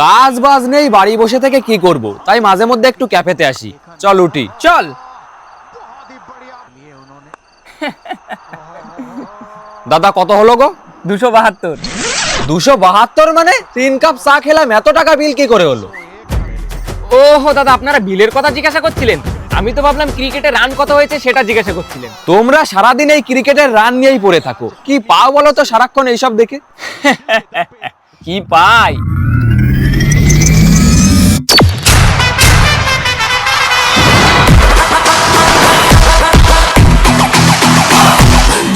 কাজ বাজ নেই, বাড়ি বসে থেকে কি করব, তাই মাঝে মধ্যে একটু ক্যাফেতে আসি। চল উঠি। চল। দাদা কত হলো গো? 272। 272 মানে 3 কাপ চা খেলাম, এত টাকা বিল কি করে হলো? ওহো দাদা, আপনারা বিলের কথা জিজ্ঞাসা করছিলেন, আমি তো ভাবলাম ক্রিকেটে রান কত হয়েছে সেটা জিজ্ঞাসা করছিলেন। তোমরা সারাদিন এই ক্রিকেটের রান নিয়েই পড়ে থাকো, কি পাও বলো তো সারাক্ষণ এইসব দেখে? কি পাই?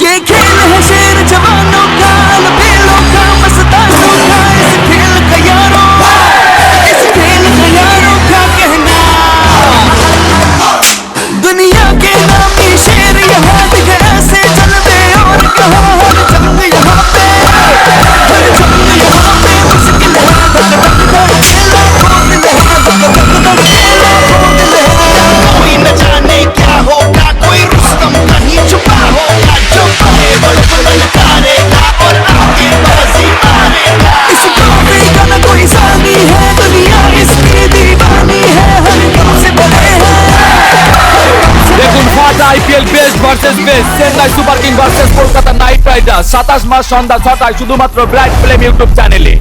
ये खेल है शेर जवानों का, लबेलों का, मस्तानों का, इस खेल का यारों, इस खेल का यारों का कहना। दुनिया के नामी शेर यहाँ दिखे ऐसे जलवे, और कहा हर जंग यहाँ पे, हर जंग यहाँ पे मुश्किल है, धक धक धक खेला कौन है, धक धक धक खेला कौन है। कोई न जाने क्या होगा, कोई रुस्तम कहीं छुपा होगा, जो आए बड़बड़ करेगा और आगे बाजी मारेगा। इस ट्रॉफी का न कोई सानी है, दुनिया इसकी दीवानी है, हर गम से भरे हैं। দেখুন ফাটা IPL best versus best, Chennai Super King versus Kolkata Knight Riders 27 March সন্ধ্যা 6টায় শুধুমাত্র ব্রাইট ফ্লেম ইউটিউব চ্যানেলে।